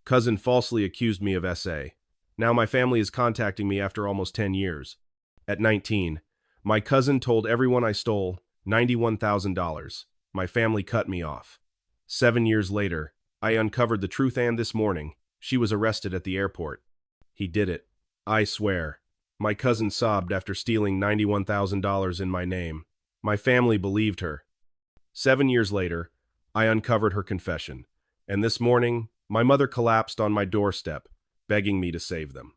Cousin falsely accused me of SA. Now my family is contacting me after almost 10 years. At 19, my cousin told everyone I stole $91,000. My family cut me off. 7 years later, I uncovered the truth, and this morning, she was arrested at the airport. He did it. I swear. My cousin sobbed after stealing $91,000 in my name. My family believed her. 7 years later, I uncovered her confession. And this morning, my mother collapsed on my doorstep, begging me to save them.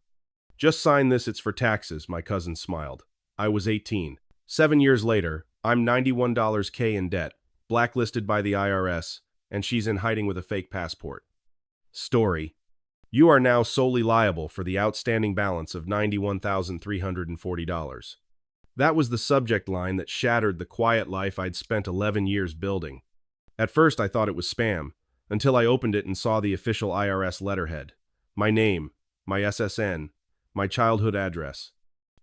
Just sign this, it's for taxes, my cousin smiled. I was 18. 7 years later, I'm $91K in debt, blacklisted by the IRS, and she's in hiding with a fake passport. Story. You are now solely liable for the outstanding balance of $91,340. That was the subject line that shattered the quiet life I'd spent 11 years building. At first I thought it was spam, until I opened it and saw the official IRS letterhead. My name, my SSN, my childhood address.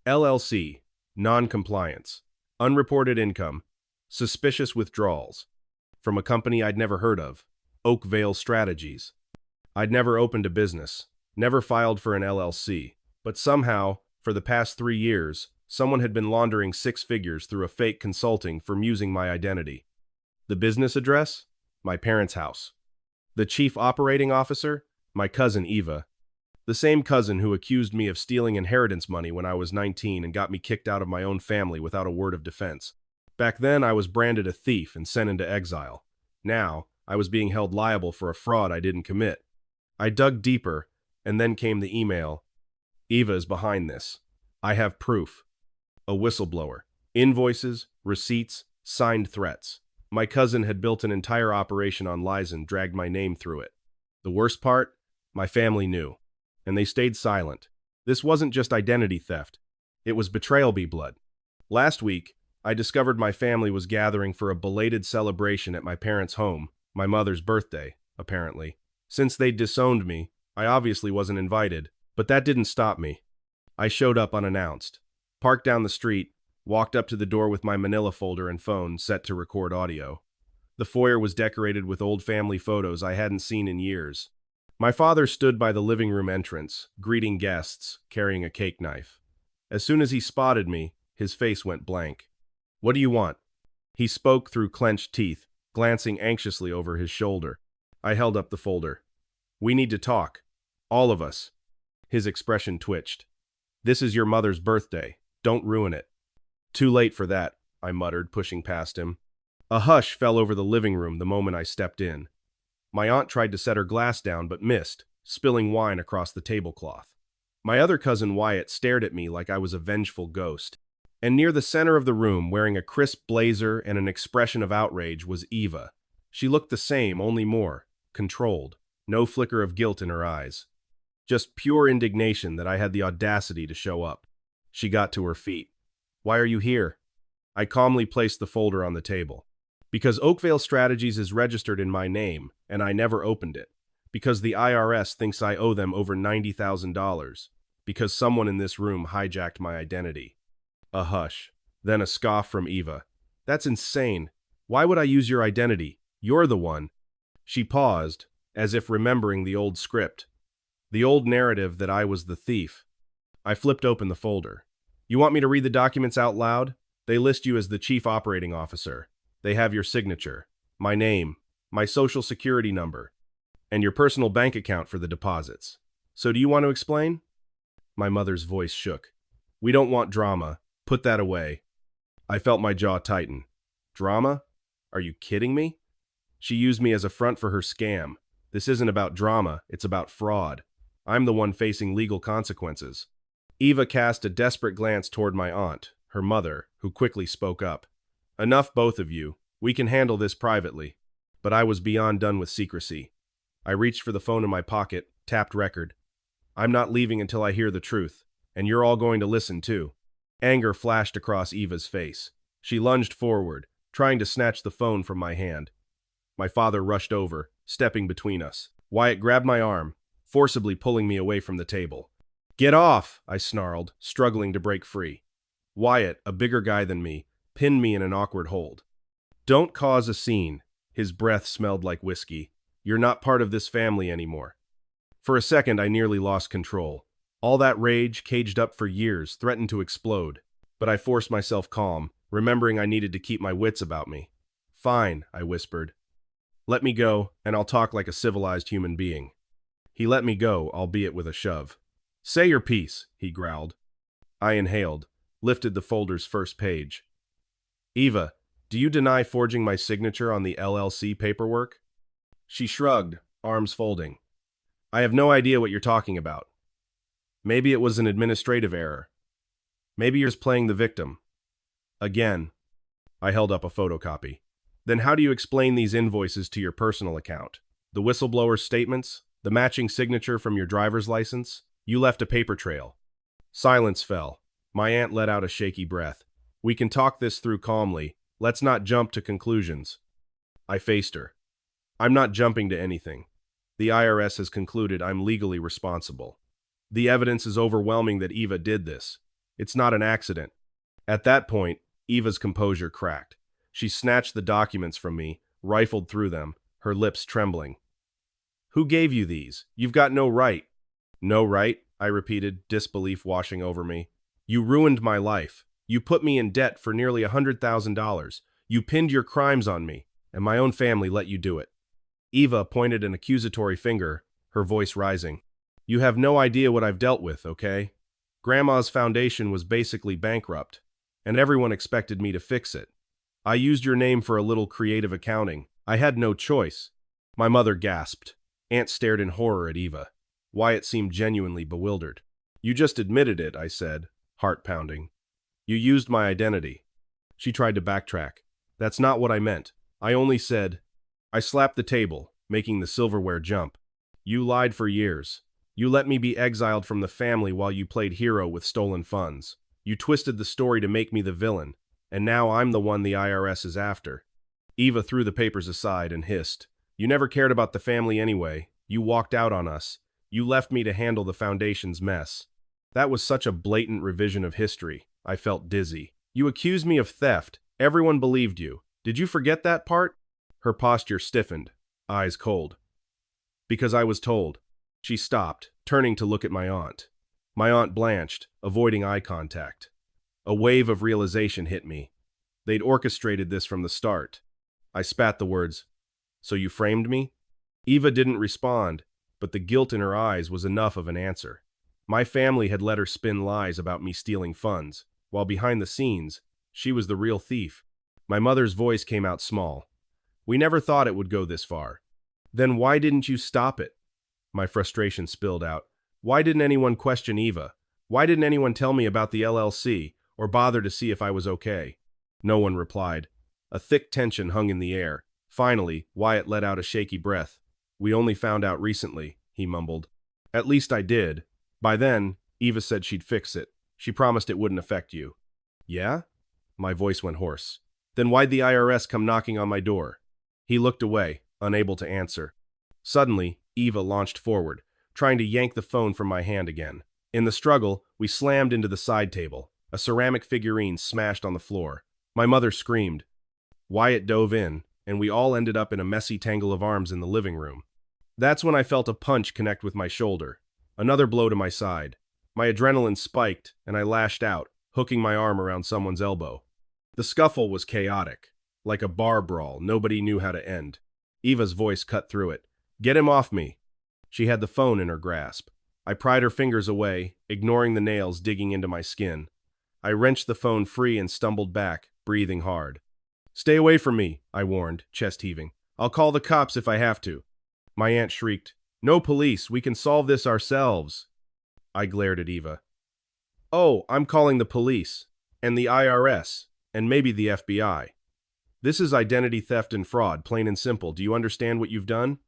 LLC, non-compliance, unreported income, suspicious withdrawals. From a company I'd never heard of, Oakvale Strategies. I'd never opened a business, never filed for an LLC, but somehow, for the past 3 years, someone had been laundering 6 figures through a fake consulting firm using my identity. The business address? My parents' house. The chief operating officer? My cousin Eva. The same cousin who accused me of stealing inheritance money when I was 19 and got me kicked out of my own family without a word of defense. Back then, I was branded a thief and sent into exile. Now, I was being held liable for a fraud I didn't commit. I dug deeper, and then came the email. Eva is behind this. I have proof. A whistleblower. Invoices, receipts, signed threats. My cousin had built an entire operation on lies and dragged my name through it. The worst part? My family knew. And they stayed silent. This wasn't just identity theft. It was betrayal be blood. Last week, I discovered my family was gathering for a belated celebration at my parents' home, my mother's birthday, apparently. Since they'd disowned me, I obviously wasn't invited, but that didn't stop me. I showed up unannounced, parked down the street, walked up to the door with my manila folder and phone set to record audio. The foyer was decorated with old family photos I hadn't seen in years. My father stood by the living room entrance, greeting guests, carrying a cake knife. As soon as he spotted me, his face went blank. "What do you want?" He spoke through clenched teeth, glancing anxiously over his shoulder. I held up the folder. "We need to talk. All of us." His expression twitched. "This is your mother's birthday. Don't ruin it." "Too late for that," I muttered, pushing past him. A hush fell over the living room the moment I stepped in. My aunt tried to set her glass down but missed, spilling wine across the tablecloth. My other cousin Wyatt stared at me like I was a vengeful ghost. And near the center of the room, wearing a crisp blazer and an expression of outrage, was Eva. She looked the same, only more controlled, no flicker of guilt in her eyes. Just pure indignation that I had the audacity to show up. She got to her feet. "Why are you here?" I calmly placed the folder on the table. "Because Oakvale Strategies is registered in my name, and I never opened it. Because the IRS thinks I owe them over $90,000. Because someone in this room hijacked my identity." A hush. Then a scoff from Eva. "That's insane. Why would I use your identity? You're the one." She paused, as if remembering the old script. The old narrative that I was the thief. I flipped open the folder. "You want me to read the documents out loud? They list you as the chief operating officer. They have your signature, my name, my social security number, and your personal bank account for the deposits. So do you want to explain?" My mother's voice shook. "We don't want drama. Put that away." I felt my jaw tighten. Drama? Are you kidding me? She used me as a front for her scam. This isn't about drama, it's about fraud. I'm the one facing legal consequences. Eva cast a desperate glance toward my aunt, her mother, who quickly spoke up. "Enough, both of you. We can handle this privately." But I was beyond done with secrecy. I reached for the phone in my pocket, tapped record. "I'm not leaving until I hear the truth, and you're all going to listen too." Anger flashed across Eva's face. She lunged forward, trying to snatch the phone from my hand. My father rushed over, stepping between us. Wyatt grabbed my arm, forcibly pulling me away from the table. "Get off!" I snarled, struggling to break free. Wyatt, a bigger guy than me, pinned me in an awkward hold. "Don't cause a scene." His breath smelled like whiskey. "You're not part of this family anymore." For a second, I nearly lost control. All that rage, caged up for years, threatened to explode. But I forced myself calm, remembering I needed to keep my wits about me. "Fine," I whispered. "Let me go, and I'll talk like a civilized human being." He let me go, albeit with a shove. "Say your piece," he growled. I inhaled, lifted the folder's first page. "Eva, do you deny forging my signature on the LLC paperwork?" She shrugged, arms folding. "I have no idea what you're talking about. Maybe it was an administrative error. Maybe you're just playing the victim." Again, I held up a photocopy. "Then how do you explain these invoices to your personal account? The whistleblower's statements? The matching signature from your driver's license? You left a paper trail." Silence fell. My aunt let out a shaky breath. "We can talk this through calmly. Let's not jump to conclusions." I faced her. "I'm not jumping to anything. The IRS has concluded I'm legally responsible. The evidence is overwhelming that Eva did this. It's not an accident." At that point, Eva's composure cracked. She snatched the documents from me, rifled through them, her lips trembling. "Who gave you these? You've got no right." "No right?" I repeated, disbelief washing over me. "You ruined my life. You put me in debt for nearly $100,000. You pinned your crimes on me, and my own family let you do it." Eva pointed an accusatory finger, her voice rising. "You have no idea what I've dealt with, okay? Grandma's foundation was basically bankrupt, and everyone expected me to fix it. I used your name for a little creative accounting. I had no choice." My mother gasped. Aunt stared in horror at Eva. Wyatt seemed genuinely bewildered. "You just admitted it," I said, heart pounding. "You used my identity." She tried to backtrack. "That's not what I meant. I only said—" I slapped the table, making the silverware jump. "You lied for years. You let me be exiled from the family while you played hero with stolen funds. You twisted the story to make me the villain, and now I'm the one the IRS is after." Eva threw the papers aside and hissed. "You never cared about the family anyway. You walked out on us. You left me to handle the foundation's mess." That was such a blatant revision of history. I felt dizzy. "You accused me of theft. Everyone believed you. Did you forget that part?" Her posture stiffened, eyes cold. "Because I was told." She stopped, turning to look at my aunt. My aunt blanched, avoiding eye contact. A wave of realization hit me. They'd orchestrated this from the start. I spat the words, "So you framed me?" Eva didn't respond, but the guilt in her eyes was enough of an answer. My family had let her spin lies about me stealing funds, while behind the scenes, she was the real thief. My mother's voice came out small. "We never thought it would go this far." "Then why didn't you stop it?" My frustration spilled out. "Why didn't anyone question Eva? Why didn't anyone tell me about the LLC, or bother to see if I was okay?" No one replied. A thick tension hung in the air. Finally, Wyatt let out a shaky breath. "We only found out recently," he mumbled. "At least I did. By then, Eva said she'd fix it. She promised it wouldn't affect you." "Yeah?" My voice went hoarse. "Then why'd the IRS come knocking on my door?" He looked away, unable to answer. Suddenly, Eva launched forward, trying to yank the phone from my hand again. In the struggle, we slammed into the side table. A ceramic figurine smashed on the floor. My mother screamed. Wyatt dove in, and we all ended up in a messy tangle of arms in the living room. That's when I felt a punch connect with my shoulder. Another blow to my side. My adrenaline spiked, and I lashed out, hooking my arm around someone's elbow. The scuffle was chaotic. Like a bar brawl, nobody knew how to end. Eva's voice cut through it. "Get him off me!" She had the phone in her grasp. I pried her fingers away, ignoring the nails digging into my skin. I wrenched the phone free and stumbled back, breathing hard. "Stay away from me," I warned, chest heaving. "I'll call the cops if I have to." My aunt shrieked, "No police, we can solve this ourselves." I glared at Eva. "Oh, I'm calling the police, and the IRS, and maybe the FBI. This is identity theft and fraud, plain and simple. Do you understand what you've done?"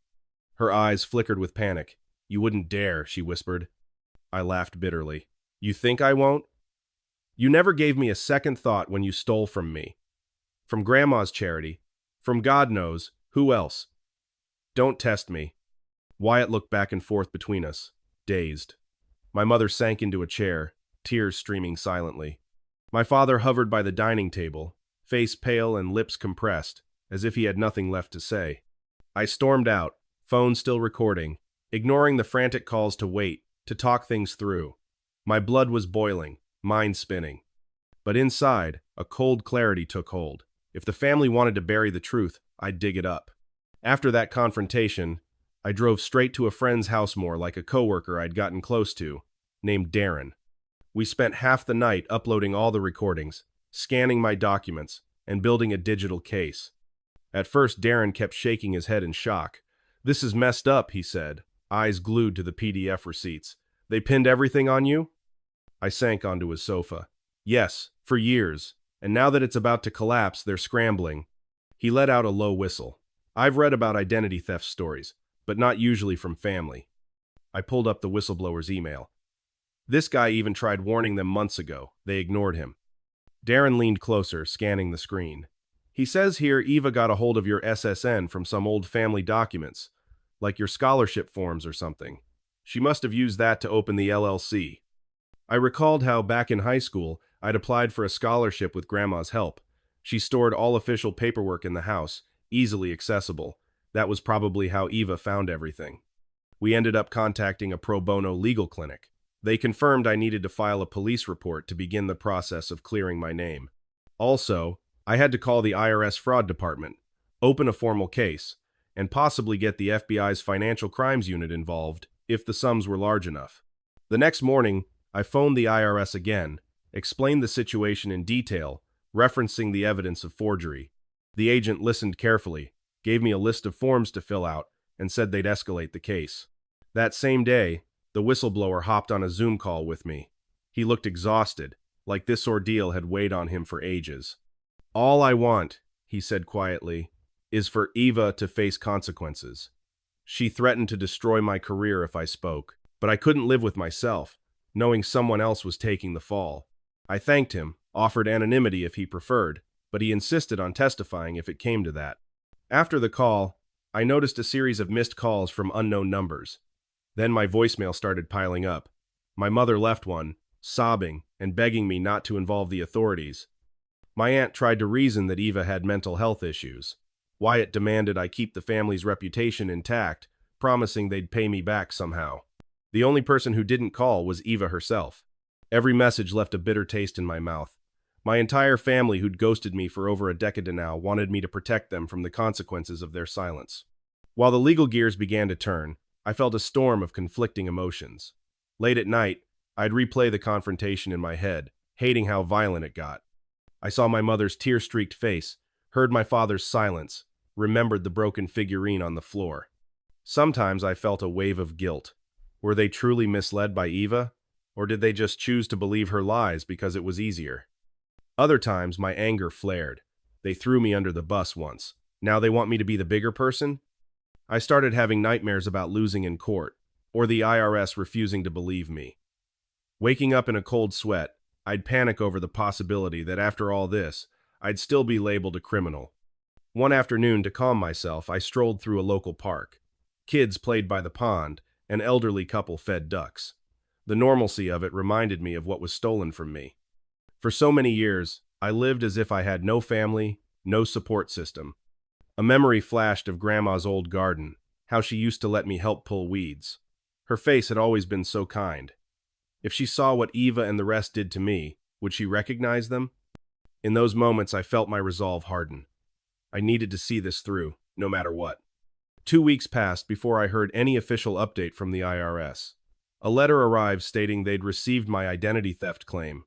Her eyes flickered with panic. "You wouldn't dare," she whispered. I laughed bitterly. "You think I won't? You never gave me a second thought when you stole from me. From Grandma's charity. From God knows who else. Don't test me." Wyatt looked back and forth between us, dazed. My mother sank into a chair, tears streaming silently. My father hovered by the dining table, face pale and lips compressed, as if he had nothing left to say. I stormed out, phone still recording, ignoring the frantic calls to wait, to talk things through. My blood was boiling, mind spinning. But inside, a cold clarity took hold. If the family wanted to bury the truth, I'd dig it up. After that confrontation, I drove straight to a friend's house more like a coworker I'd gotten close to, named Darren. We spent half the night uploading all the recordings, scanning my documents, and building a digital case. At first, Darren kept shaking his head in shock. "This is messed up," he said, eyes glued to the PDF receipts. "They pinned everything on you?" I sank onto his sofa. "Yes, for years. And now that it's about to collapse, they're scrambling." He let out a low whistle. "I've read about identity theft stories, but not usually from family." I pulled up the whistleblower's email. "This guy even tried warning them months ago. They ignored him." Darren leaned closer, scanning the screen. "He says here Eva got a hold of your SSN from some old family documents, like your scholarship forms or something. She must have used that to open the LLC." I recalled how, back in high school, I'd applied for a scholarship with Grandma's help. She stored all official paperwork in the house, easily accessible. That was probably how Eva found everything. We ended up contacting a pro bono legal clinic. They confirmed I needed to file a police report to begin the process of clearing my name. Also, I had to call the IRS fraud department, open a formal case, and possibly get the FBI's financial crimes unit involved if the sums were large enough. The next morning, I phoned the IRS again, explained the situation in detail, referencing the evidence of forgery. The agent listened carefully, gave me a list of forms to fill out, and said they'd escalate the case. That same day, the whistleblower hopped on a Zoom call with me. He looked exhausted, like this ordeal had weighed on him for ages. "All I want," he said quietly, "is for Eva to face consequences. She threatened to destroy my career if I spoke, but I couldn't live with myself, knowing someone else was taking the fall." I thanked him, offered anonymity if he preferred, but he insisted on testifying if it came to that. After the call, I noticed a series of missed calls from unknown numbers. Then my voicemail started piling up. My mother left one, sobbing and begging me not to involve the authorities. My aunt tried to reason that Eva had mental health issues. Wyatt demanded I keep the family's reputation intact, promising they'd pay me back somehow. The only person who didn't call was Eva herself. Every message left a bitter taste in my mouth. My entire family, who'd ghosted me for over a decade now, wanted me to protect them from the consequences of their silence. While the legal gears began to turn, I felt a storm of conflicting emotions. Late at night, I'd replay the confrontation in my head, hating how violent it got. I saw my mother's tear-streaked face, heard my father's silence, remembered the broken figurine on the floor. Sometimes I felt a wave of guilt. Were they truly misled by Eva? Or did they just choose to believe her lies because it was easier? Other times, my anger flared. They threw me under the bus once. Now they want me to be the bigger person? I started having nightmares about losing in court, or the IRS refusing to believe me. Waking up in a cold sweat, I'd panic over the possibility that after all this, I'd still be labeled a criminal. One afternoon, to calm myself, I strolled through a local park. Kids played by the pond, an elderly couple fed ducks. The normalcy of it reminded me of what was stolen from me. For so many years, I lived as if I had no family, no support system. A memory flashed of Grandma's old garden, how she used to let me help pull weeds. Her face had always been so kind. If she saw what Eva and the rest did to me, would she recognize them? In those moments, I felt my resolve harden. I needed to see this through, no matter what. 2 weeks passed before I heard any official update from the IRS. A letter arrived stating they'd received my identity theft claim.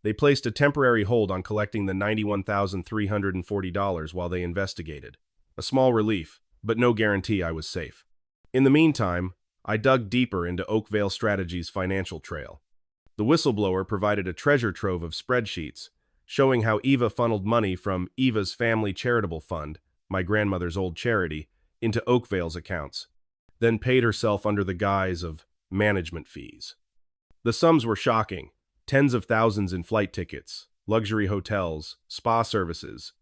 They placed a temporary hold on collecting the $91,340 while they investigated. A small relief, but no guarantee I was safe. In the meantime, I dug deeper into Oakvale Strategies' financial trail. The whistleblower provided a treasure trove of spreadsheets, showing how Eva funneled money from Eva's family charitable fund, my grandmother's old charity, into Oakvale's accounts, then paid herself under the guise of management fees. The sums were shocking: tens of thousands in flight tickets, luxury hotels, spa services.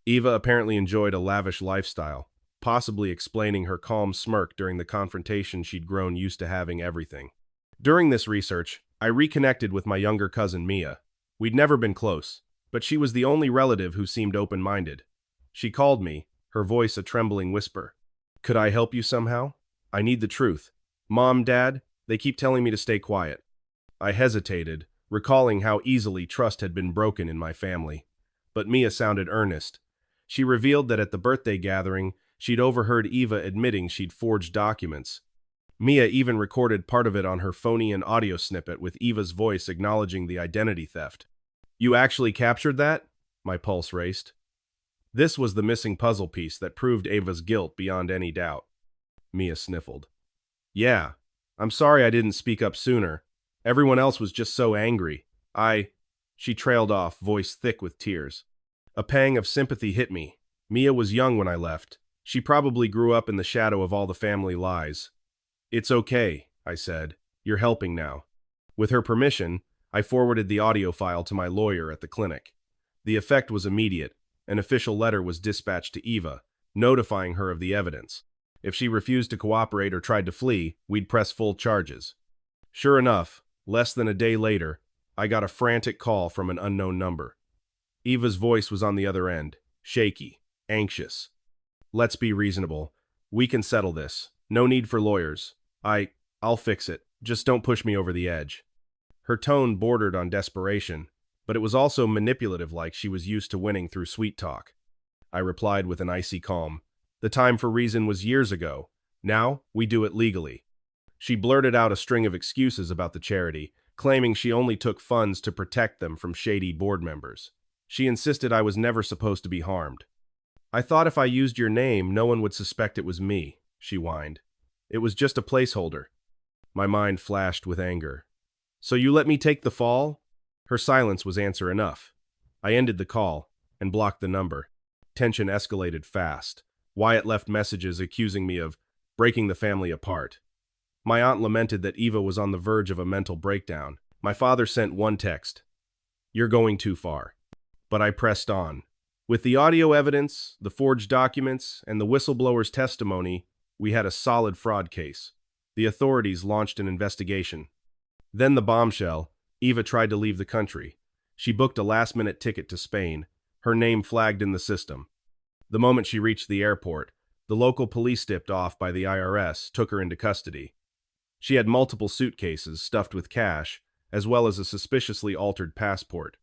Eva apparently enjoyed a lavish lifestyle, possibly explaining her calm smirk during the confrontation she'd grown used to having everything. During this research, I reconnected with my younger cousin Mia. We'd never been close, but she was the only relative who seemed open-minded. She called me, her voice a trembling whisper. "Could I help you somehow? I need the truth. Mom, Dad, they keep telling me to stay quiet. I hesitated, recalling how easily trust had been broken in my family. But Mia sounded earnest. She revealed that at the birthday gathering, she'd overheard Eva admitting she'd forged documents. Mia even recorded part of it on her phony and audio snippet with Eva's voice acknowledging the identity theft. You actually captured that? My pulse raced. This was the missing puzzle piece that proved Eva's guilt beyond any doubt. Mia sniffled. Yeah, I'm sorry I didn't speak up sooner. Everyone else was just so angry. She trailed off, voice thick with tears. A pang of sympathy hit me. Mia was young when I left. She probably grew up in the shadow of all the family lies. It's okay, I said. You're helping now. With her permission, I forwarded the audio file to my lawyer at the clinic. The effect was immediate. An official letter was dispatched to Eva, notifying her of the evidence. If she refused to cooperate or tried to flee, we'd press full charges. Sure enough, less than a day later, I got a frantic call from an unknown number. Eva's voice was on the other end, shaky, anxious. Let's be reasonable. We can settle this. No need for lawyers. I'll fix it. Just don't push me over the edge. Her tone bordered on desperation, but it was also manipulative, like she was used to winning through sweet talk. I replied with an icy calm. The time for reason was years ago. Now, we do it legally. She blurted out a string of excuses about the charity, claiming she only took funds to protect them from shady board members. She insisted I was never supposed to be harmed. I thought if I used your name, no one would suspect it was me, she whined. It was just a placeholder. My mind flashed with anger. So you let me take the fall? Her silence was answer enough. I ended the call and blocked the number. Tension escalated fast. Wyatt left messages accusing me of breaking the family apart. My aunt lamented that Eva was on the verge of a mental breakdown. My father sent one text. You're going too far. But I pressed on. With the audio evidence, the forged documents, and the whistleblower's testimony, we had a solid fraud case. The authorities launched an investigation. Then the bombshell. Eva tried to leave the country. She booked a last-minute ticket to Spain. Her name flagged in the system. The moment she reached the airport, the local police tipped off by the IRS took her into custody. She had multiple suitcases stuffed with cash, as well as a suspiciously altered passport.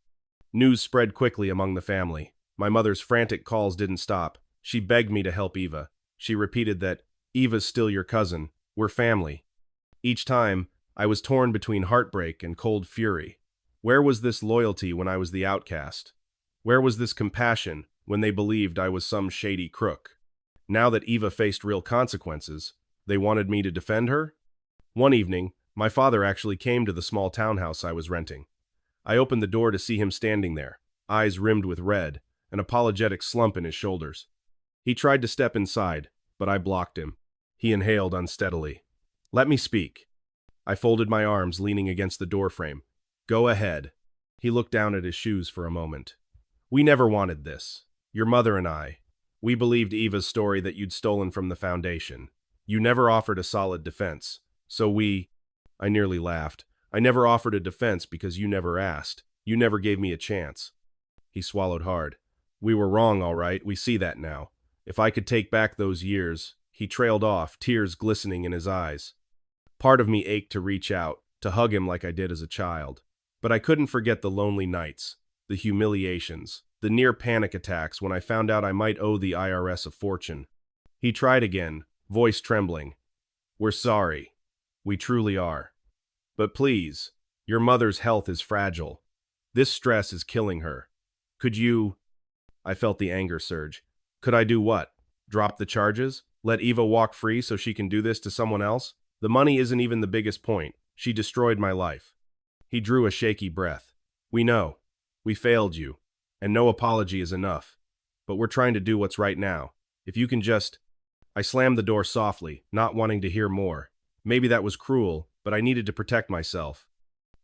News spread quickly among the family. My mother's frantic calls didn't stop. She begged me to help Eva. She repeated that, Eva's still your cousin. We're family. Each time, I was torn between heartbreak and cold fury. Where was this loyalty when I was the outcast? Where was this compassion when they believed I was some shady crook? Now that Eva faced real consequences, they wanted me to defend her? One evening, my father actually came to the small townhouse I was renting. I opened the door to see him standing there, eyes rimmed with red, an apologetic slump in his shoulders. He tried to step inside, but I blocked him. He inhaled unsteadily. Let me speak. I folded my arms, leaning against the doorframe. Go ahead. He looked down at his shoes for a moment. We never wanted this. Your mother and I. We believed Eva's story that you'd stolen from the foundation. You never offered a solid defense. So I nearly laughed. I never offered a defense because you never asked. You never gave me a chance. He swallowed hard. We were wrong, all right. We see that now. If I could take back those years. He trailed off, tears glistening in his eyes. Part of me ached to reach out, to hug him like I did as a child. But I couldn't forget the lonely nights, the humiliations, the near panic attacks when I found out I might owe the IRS a fortune. He tried again, voice trembling. We're sorry. We truly are. But please, your mother's health is fragile. This stress is killing her. Could you... I felt the anger surge. Could I do what? Drop the charges? Let Eva walk free so she can do this to someone else? The money isn't even the biggest point. She destroyed my life. He drew a shaky breath. We know. We failed you. And no apology is enough. But we're trying to do what's right now. If you can just... I slammed the door softly, not wanting to hear more. Maybe that was cruel, but I needed to protect myself.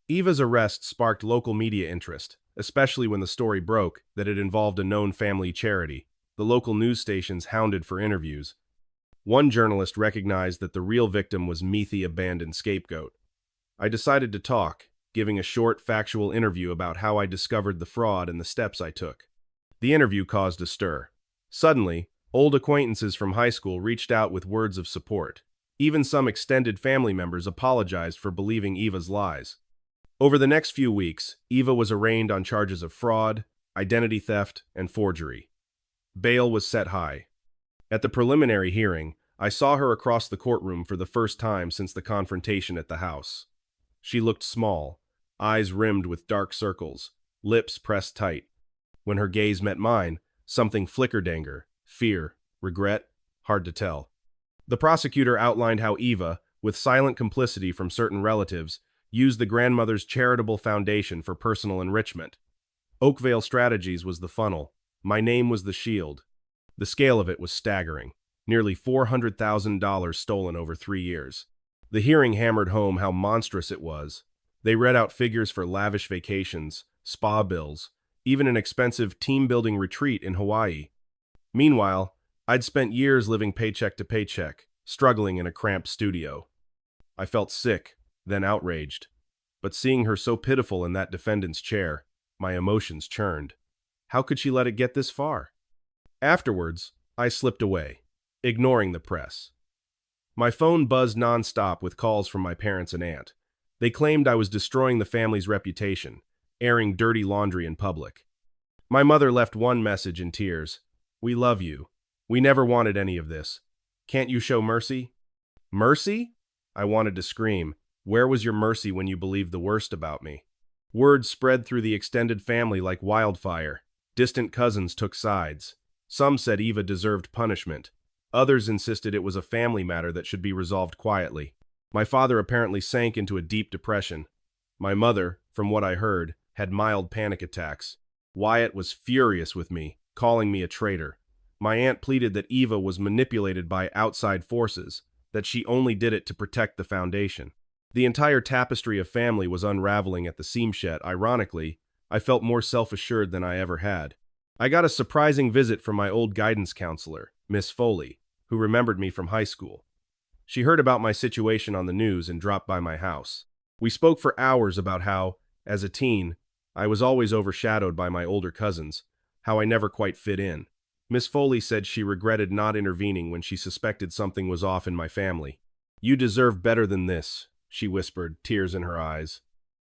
Eva's arrest sparked local media interest, especially when the story broke that it involved a known family charity. The local news stations hounded for interviews. One journalist recognized that the real victim was Meath's abandoned scapegoat. I decided to talk, giving a short, factual interview about how I discovered the fraud and the steps I took. The interview caused a stir. Suddenly, old acquaintances from high school reached out with words of support. Even some extended family members apologized for believing Eva's lies. Over the next few weeks, Eva was arraigned on charges of fraud, identity theft, and forgery. Bail was set high. At the preliminary hearing, I saw her across the courtroom for the first time since the confrontation at the house. She looked small, eyes rimmed with dark circles, lips pressed tight. When her gaze met mine, something flickered: anger, fear, regret, hard to tell. The prosecutor outlined how Eva, with silent complicity from certain relatives, used the grandmother's charitable foundation for personal enrichment. Oakvale Strategies was the funnel. My name was the shield. The scale of it was staggering. Nearly $400,000 stolen over 3 years. The hearing hammered home how monstrous it was. They read out figures for lavish vacations, spa bills, even an expensive team-building retreat in Hawaii. Meanwhile, I'd spent years living paycheck to paycheck, struggling in a cramped studio. I felt sick, then outraged. But seeing her so pitiful in that defendant's chair, my emotions churned. How could she let it get this far? Afterwards, I slipped away, ignoring the press. My phone buzzed nonstop with calls from my parents and aunt. They claimed I was destroying the family's reputation, airing dirty laundry in public. My mother left one message in tears. "We love you. We never wanted any of this. Can't you show mercy?" Mercy? I wanted to scream. Where was your mercy when you believed the worst about me? Word spread through the extended family like wildfire. Distant cousins took sides. Some said Eva deserved punishment. Others insisted it was a family matter that should be resolved quietly. My father apparently sank into a deep depression. My mother, from what I heard, had mild panic attacks. Wyatt was furious with me, calling me a traitor. My aunt pleaded that Eva was manipulated by outside forces, that she only did it to protect the foundation. The entire tapestry of family was unraveling at the seams. Yet, ironically, I felt more self-assured than I ever had. I got a surprising visit from my old guidance counselor, Miss Foley, who remembered me from high school. She heard about my situation on the news and dropped by my house. We spoke for hours about how, as a teen, I was always overshadowed by my older cousins, how I never quite fit in. Miss Foley said she regretted not intervening when she suspected something was off in my family. "You deserve better than this," she whispered, tears in her eyes.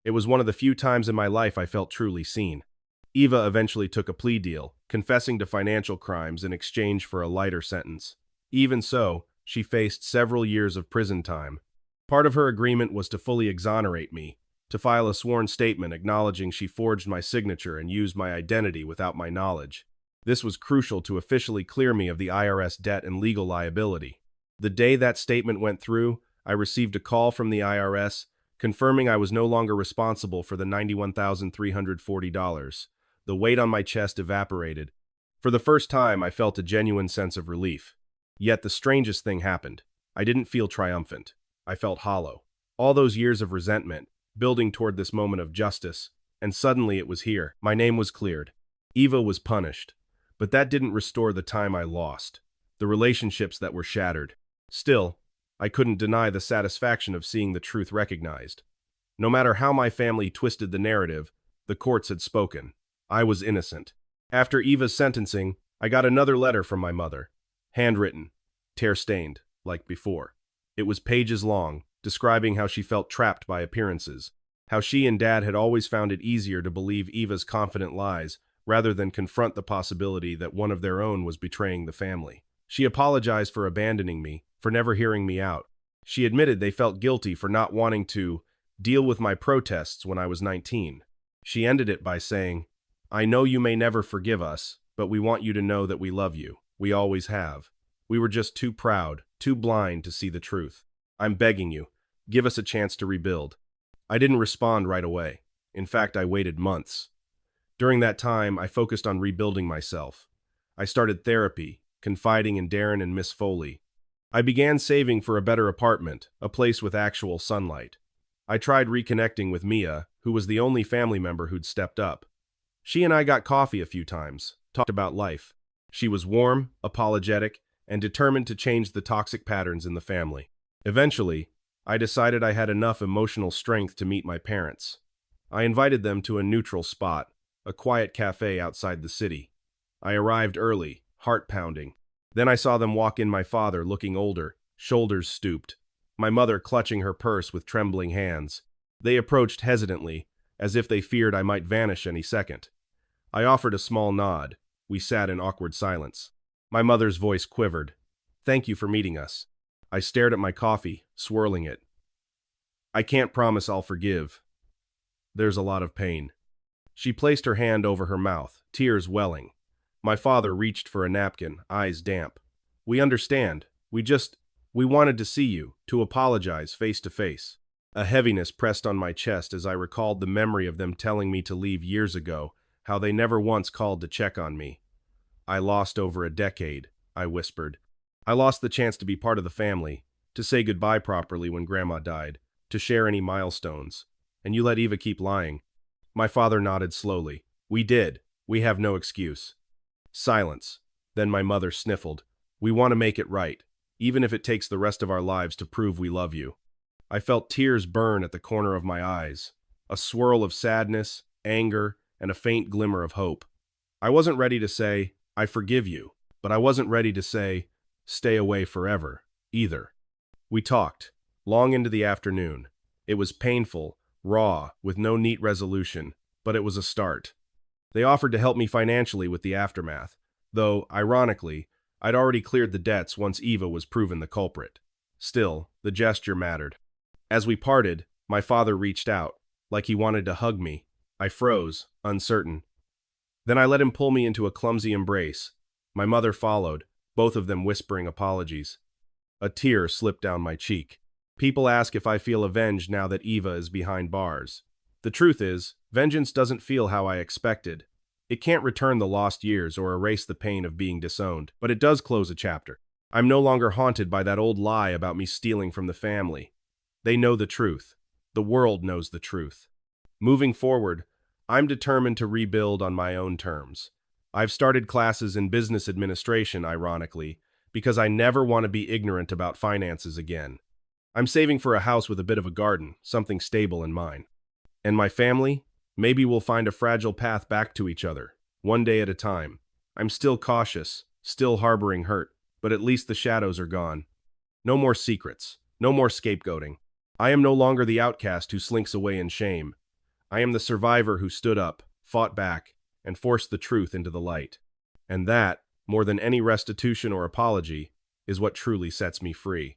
It was one of the few times in my life I felt truly seen. Eva eventually took a plea deal, confessing to financial crimes in exchange for a lighter sentence. Even so, she faced several years of prison time. Part of her agreement was to fully exonerate me, to file a sworn statement acknowledging she forged my signature and used my identity without my knowledge. This was crucial to officially clear me of the IRS debt and legal liability. The day that statement went through, I received a call from the IRS confirming I was no longer responsible for the $91,340. The weight on my chest evaporated. For the first time, I felt a genuine sense of relief. Yet the strangest thing happened. I didn't feel triumphant. I felt hollow. All those years of resentment, building toward this moment of justice, and suddenly it was here. My name was cleared. Eva was punished. But that didn't restore the time I lost, the relationships that were shattered. Still, I couldn't deny the satisfaction of seeing the truth recognized. No matter how my family twisted the narrative, the courts had spoken. I was innocent. After Eva's sentencing, I got another letter from my mother. Handwritten, tear-stained, like before. It was pages long, describing how she felt trapped by appearances, how she and Dad had always found it easier to believe Eva's confident lies rather than confront the possibility that one of their own was betraying the family. She apologized for abandoning me, for never hearing me out. She admitted they felt guilty for not wanting to deal with my protests when I was 19. She ended it by saying, "I know you may never forgive us, but we want you to know that we love you. We always have. We were just too proud, too blind to see the truth. I'm begging you, give us a chance to rebuild." I didn't respond right away. In fact, I waited months. During that time, I focused on rebuilding myself. I started therapy, confiding in Darren and Miss Foley. I began saving for a better apartment, a place with actual sunlight. I tried reconnecting with Mia, who was the only family member who'd stepped up. She and I got coffee a few times, talked about life. She was warm, apologetic, and determined to change the toxic patterns in the family. Eventually, I decided I had enough emotional strength to meet my parents. I invited them to a neutral spot, a quiet cafe outside the city. I arrived early, heart pounding. Then I saw them walk in, my father looking older, shoulders stooped, my mother clutching her purse with trembling hands. They approached hesitantly, as if they feared I might vanish any second. I offered a small nod. We sat in awkward silence. My mother's voice quivered. "Thank you for meeting us." I stared at my coffee, swirling it. "I can't promise I'll forgive. There's a lot of pain." She placed her hand over her mouth, tears welling. My father reached for a napkin, eyes damp. "We understand. We wanted to see you, to apologize face to face." A heaviness pressed on my chest as I recalled the memory of them telling me to leave years ago, how they never once called to check on me. "I lost over a decade," I whispered. "I lost the chance to be part of the family, to say goodbye properly when Grandma died, to share any milestones. And you let Eva keep lying." My father nodded slowly. "We did. We have no excuse." Silence. Then my mother sniffled. "We want to make it right, even if it takes the rest of our lives to prove we love you." I felt tears burn at the corner of my eyes, a swirl of sadness, anger, and a faint glimmer of hope. I wasn't ready to say, "I forgive you," but I wasn't ready to say, "Stay away forever," either. We talked, long into the afternoon. It was painful, raw, with no neat resolution, but it was a start. They offered to help me financially with the aftermath, though, ironically, I'd already cleared the debts once Eva was proven the culprit. Still, the gesture mattered. As we parted, my father reached out, like he wanted to hug me. I froze, uncertain. Then I let him pull me into a clumsy embrace. My mother followed, both of them whispering apologies. A tear slipped down my cheek. People ask if I feel avenged now that Eva is behind bars. The truth is, vengeance doesn't feel how I expected. It can't return the lost years or erase the pain of being disowned, but it does close a chapter. I'm no longer haunted by that old lie about me stealing from the family. They know the truth. The world knows the truth. Moving forward, I'm determined to rebuild on my own terms. I've started classes in business administration, ironically, because I never want to be ignorant about finances again. I'm saving for a house with a bit of a garden, something stable in mine. And my family? Maybe we'll find a fragile path back to each other, one day at a time. I'm still cautious, still harboring hurt, but at least the shadows are gone. No more secrets, no more scapegoating. I am no longer the outcast who slinks away in shame. I am the survivor who stood up, fought back, and forced the truth into the light. And that, more than any restitution or apology, is what truly sets me free.